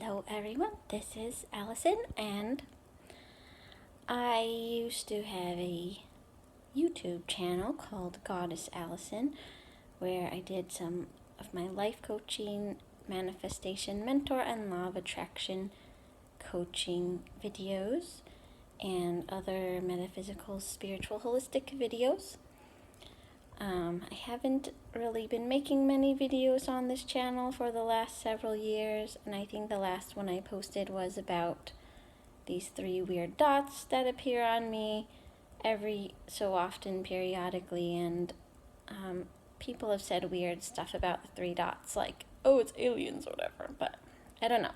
Hello everyone, this is Allison, and I used to have a YouTube channel called Goddess Allison, where I did some of my life coaching, manifestation, mentor, and law of attraction coaching videos and other metaphysical, spiritual, holistic videos. I haven't really been making many videos on this channel for the last several years, and I think the last one I posted was about these 3 weird dots that appear on me every so often periodically, and people have said weird stuff about the 3 dots, like, oh, it's aliens or whatever, but I don't know.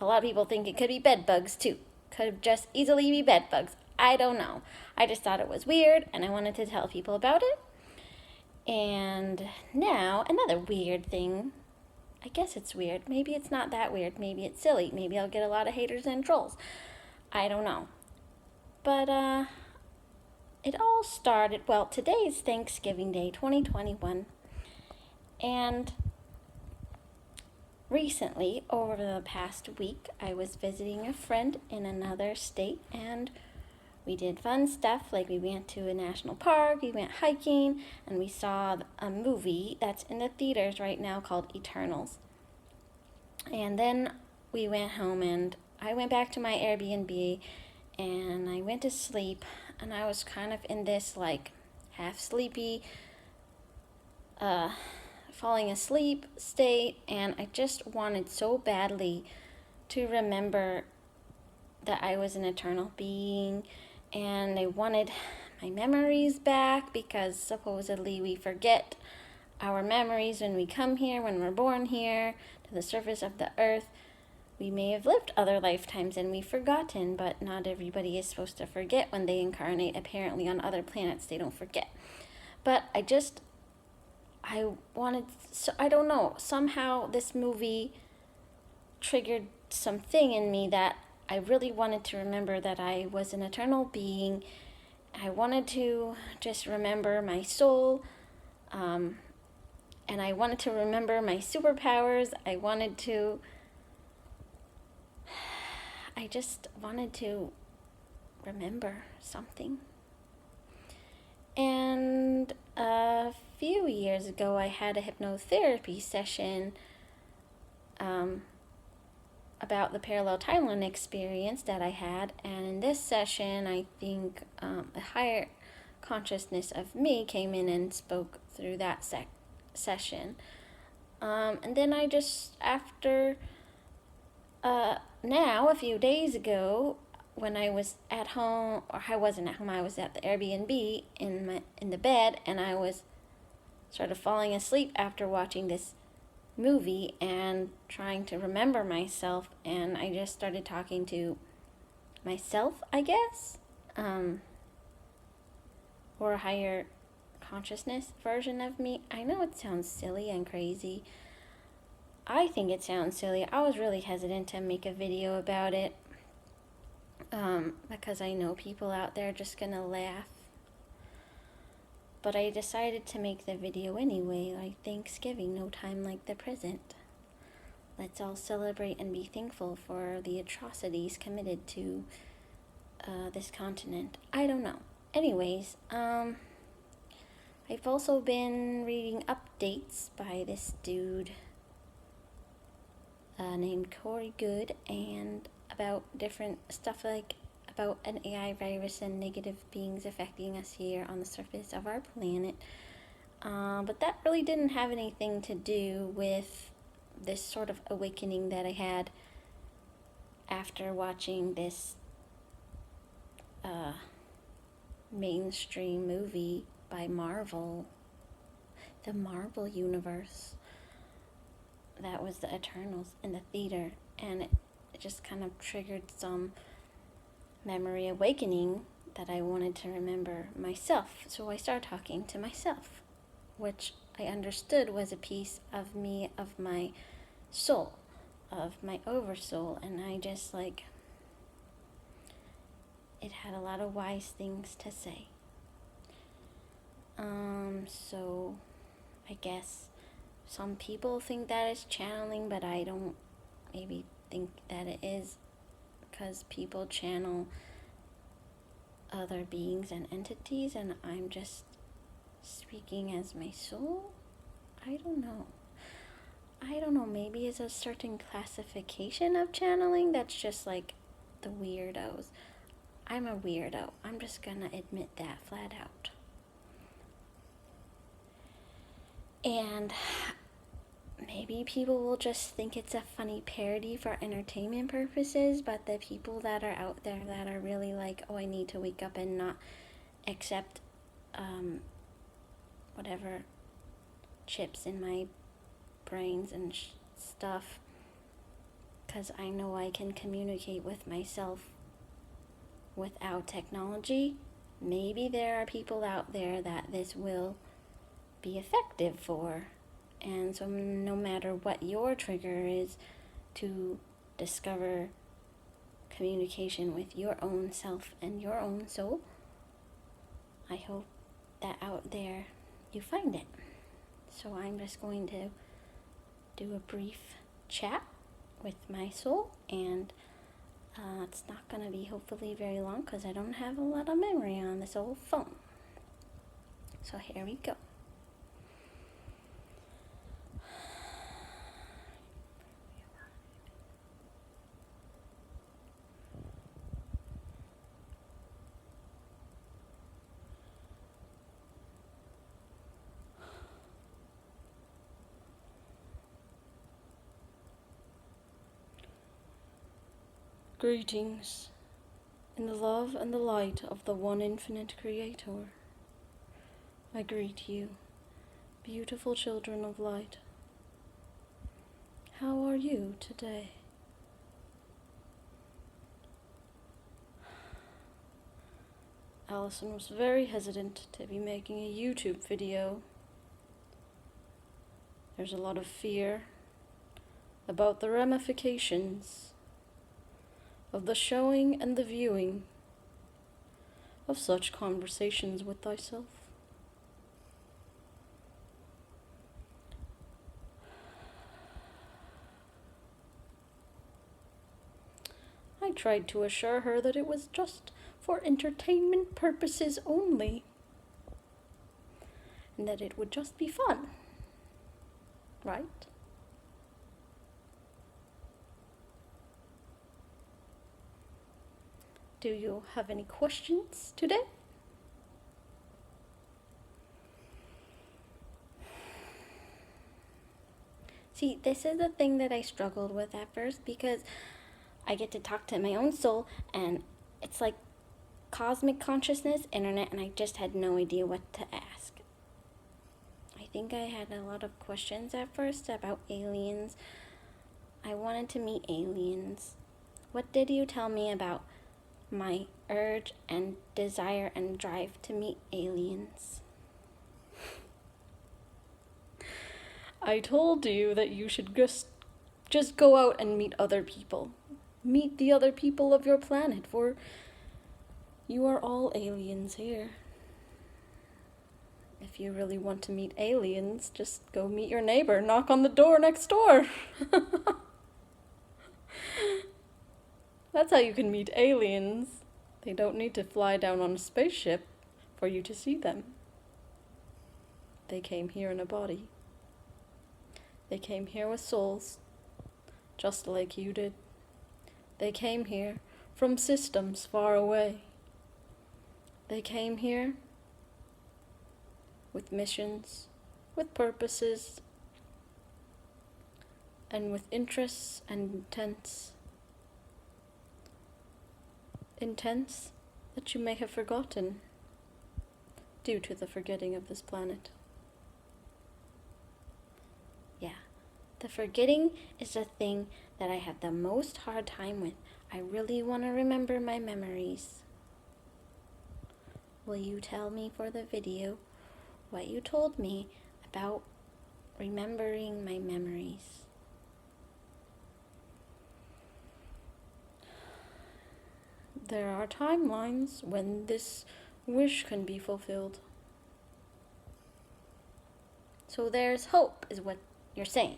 A lot of people think it could be bed bugs too. Could just easily be bed bugs. I don't know. I just thought it was weird, and I wanted to tell people about it. And now, another weird thing. I guess it's weird. Maybe it's not that weird. Maybe it's silly. Maybe I'll get a lot of haters and trolls. I don't know. But, it all started, well, today is Thanksgiving Day, 2021. And recently, over the past week, I was visiting a friend in another state, and we did fun stuff, like we went to a national park, we went hiking, and we saw a movie that's in the theaters right now called Eternals. And then we went home, and I went back to my Airbnb, and I went to sleep, and I was kind of in this, like, half sleepy, falling asleep state, and I just wanted so badly to remember that I was an eternal being, and I wanted my memories back, because supposedly we forget our memories when we come here, when we're born here to the surface of the earth. We may have lived other lifetimes and we've forgotten, but not everybody is supposed to forget when they incarnate. Apparently on other planets they don't forget. But I don't know, somehow this movie triggered something in me that I really wanted to remember that I was an eternal being. I wanted to just remember my soul, and I wanted to remember my superpowers. I just wanted to remember something. And a few years ago, I had a hypnotherapy session about the parallel timeline experience that I had, and in this session I think a higher consciousness of me came in and spoke through that session, and then I just, after now a few days ago, when I was at home, or I wasn't at home, I was at the Airbnb in the bed, and I was sort of falling asleep after watching this movie and trying to remember myself, and I just started talking to myself, I guess, or a higher consciousness version of me. I know it sounds silly and crazy. I think it sounds silly. I was really hesitant to make a video about it, because I know people out there are just gonna laugh. But I decided to make the video anyway, like Thanksgiving, no time like the present. Let's all celebrate and be thankful for the atrocities committed to this continent. I don't know. Anyways, I've also been reading updates by this dude named Corey Good, and about different stuff, like about an AI virus and negative beings affecting us here on the surface of our planet. But that really didn't have anything to do with this sort of awakening that I had after watching this mainstream movie by Marvel, the Marvel Universe. That was the Eternals in the theater, and it just kind of triggered some memory awakening that I wanted to remember myself. So I started talking to myself, which I understood was a piece of me, of my soul, of my oversoul, and I just, like, it had a lot of wise things to say. So I guess some people think that is channeling, but I don't maybe think that it is because people channel other beings and entities, and I'm just speaking as my soul. I don't know. Maybe it's a certain classification of channeling that's just like the weirdos. I'm a weirdo. I'm just gonna admit that flat out. And maybe people will just think it's a funny parody for entertainment purposes, but the people that are out there that are really like, oh, I need to wake up and not accept whatever chips in my brains and stuff, because I know I can communicate with myself without technology. Maybe there are people out there that this will be effective for. And so no matter what your trigger is to discover communication with your own self and your own soul, I hope that out there you find it. So I'm just going to do a brief chat with my soul, and it's not going to be hopefully very long because I don't have a lot of memory on this old phone. So here we go. Greetings, in the love and the light of the one infinite Creator. I greet you, beautiful children of light. How are you today? Allison was very hesitant to be making a YouTube video. There's a lot of fear about the ramifications of the showing and the viewing of such conversations with thyself. I tried to assure her that it was just for entertainment purposes only, and that it would just be fun, right? Do you have any questions today? See, this is the thing that I struggled with at first, because I get to talk to my own soul, and it's like cosmic consciousness, internet, and I just had no idea what to ask. I think I had a lot of questions at first about aliens. I wanted to meet aliens. What did you tell me about my urge and desire and drive to meet aliens? I told you that you should just go out and meet other people. Meet the other people of your planet, for you are all aliens here. If you really want to meet aliens, just go meet your neighbor, knock on the door next door. That's how you can meet aliens. They don't need to fly down on a spaceship for you to see them. They came here in a body. They came here with souls, just like you did. They came here from systems far away. They came here with missions, with purposes, and with interests and intents that you may have forgotten due to the forgetting of this planet. Yeah, the forgetting is the thing that I have the most hard time with. I really want to remember my memories. Will you tell me for the video what you told me about remembering my memories? There are timelines when this wish can be fulfilled. So there's hope, is what you're saying.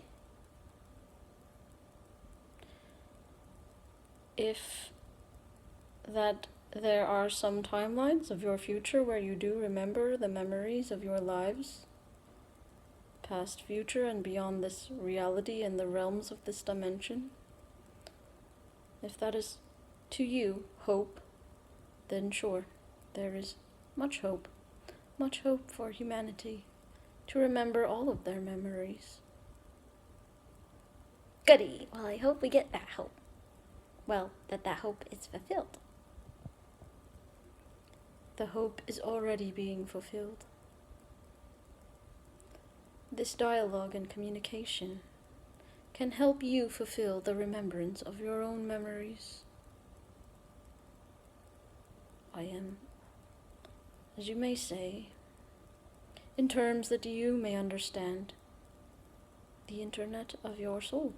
if that there are some timelines of your future where you do remember the memories of your lives, past, future, and beyond this reality and the realms of this dimension. If that is to you hope, then sure, there is much hope for humanity to remember all of their memories. Goody! Well, I hope we get that hope. Well, that hope is fulfilled. The hope is already being fulfilled. This dialogue and communication can help you fulfill the remembrance of your own memories. I am, as you may say, in terms that you may understand, the internet of your soul.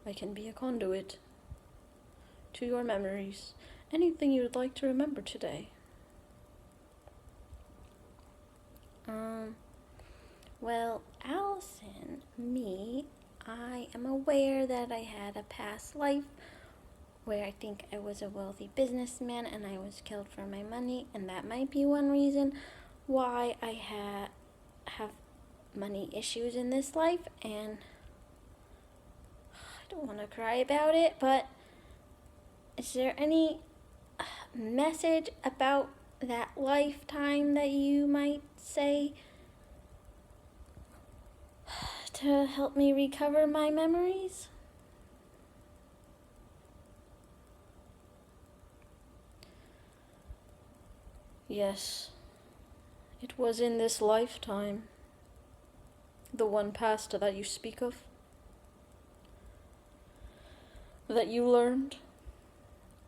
I can be a conduit to your memories, anything you would like to remember today. Well, Allison, I am aware that I had a past life where I think I was a wealthy businessman and I was killed for my money, and that might be one reason why I have money issues in this life, and I don't want to cry about it, but is there any message about that lifetime that you might say to help me recover my memories? Yes, it was in this lifetime, the one past that you speak of, that you learned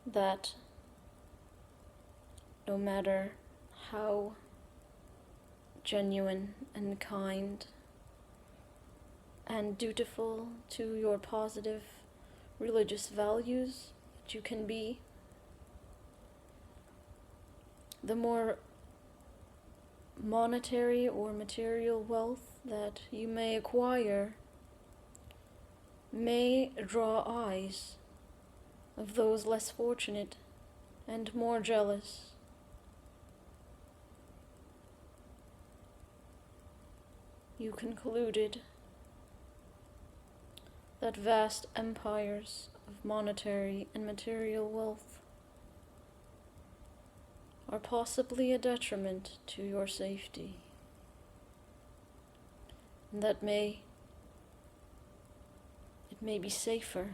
that no matter how genuine and kind and dutiful to your positive religious values that you can be, the more monetary or material wealth that you may acquire may draw eyes of those less fortunate and more jealous. You concluded that vast empires of monetary and material wealth are possibly a detriment to your safety, and that it may be safer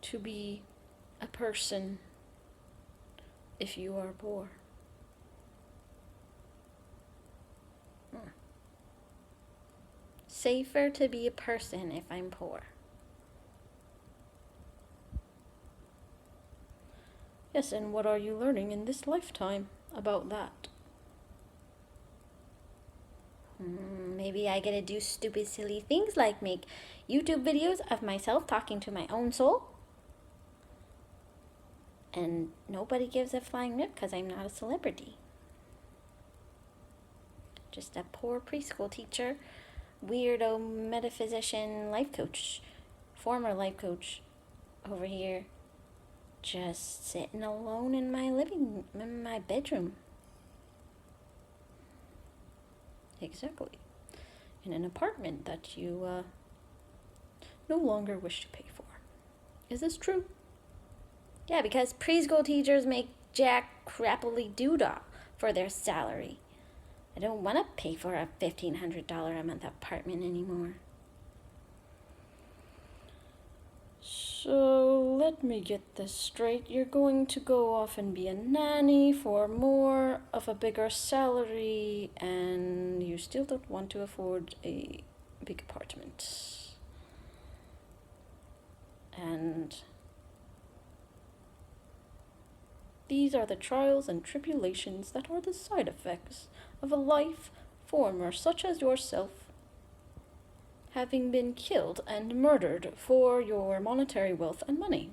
to be a person if you are poor. Safer to be a person if I'm poor. Yes, and what are you learning in this lifetime about that? Maybe I get to do stupid, silly things like make YouTube videos of myself talking to my own soul. And nobody gives a flying rip because I'm not a celebrity. Just a poor preschool teacher, weirdo metaphysician life coach, former life coach over here, just sitting alone in my bedroom. Exactly. In an apartment that you no longer wish to pay for. Is this true? Yeah, because preschool teachers make jack crappily doodah for their salary. I don't want to pay for a $1,500 a month apartment anymore. So, let me get this straight. You're going to go off and be a nanny for more of a bigger salary, and you still don't want to afford a big apartment. And these are the trials and tribulations that are the side effects of a life former such as yourself, having been killed and murdered for your monetary wealth and money.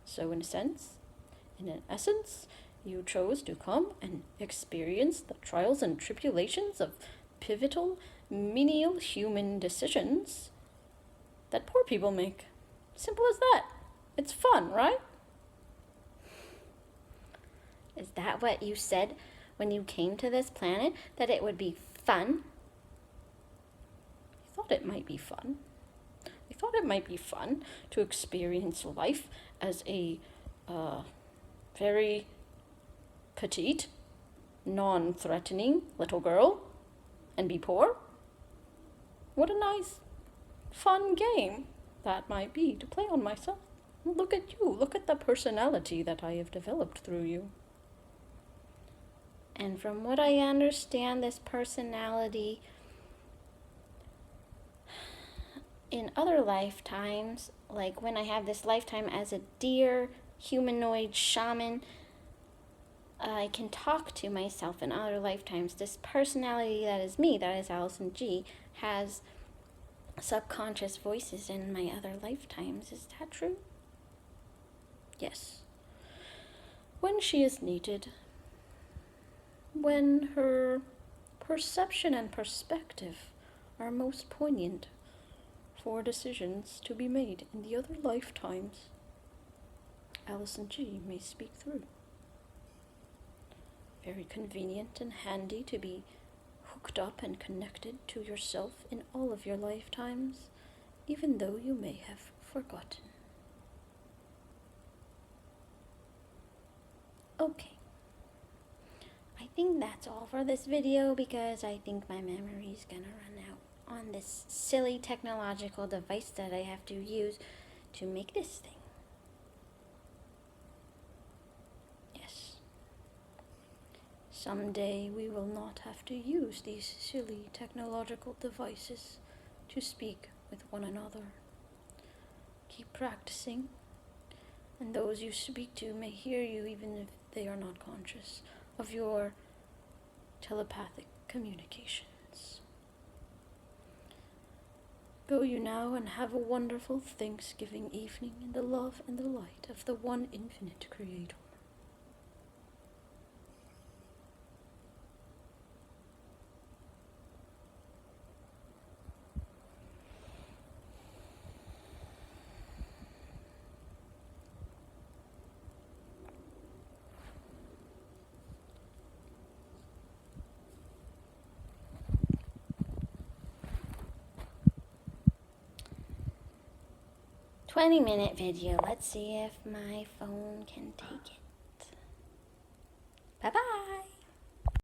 So in essence, you chose to come and experience the trials and tribulations of pivotal, menial human decisions that poor people make. Simple as that. It's fun, right? Is that what you said when you came to this planet? That it would be fun? I thought it might be fun. I thought it might be fun to experience life as a very petite, non-threatening little girl and be poor. What a nice, fun game that might be to play on myself. Look at you. Look at the personality that I have developed through you. And from what I understand, this personality in other lifetimes, like when I have this lifetime as a deer humanoid shaman, I can talk to myself in other lifetimes. This personality that is me, that is Allison G, has subconscious voices in my other lifetimes. Is that true? Yes. When she is needed. When her perception and perspective are most poignant for decisions to be made in the other lifetimes, Allison G may speak through. Very convenient and handy to be hooked up and connected to yourself in all of your lifetimes, even though you may have forgotten. Okay. I think that's all for this video because I think my memory's gonna run out on this silly technological device that I have to use to make this thing. Yes. Someday we will not have to use these silly technological devices to speak with one another. Keep practicing, and those you speak to may hear you even if they are not conscious of your telepathic communications. Go you now and have a wonderful Thanksgiving evening in the love and the light of the one infinite Creator. "20-minute video. Let's see if my phone can take it. Bye-bye.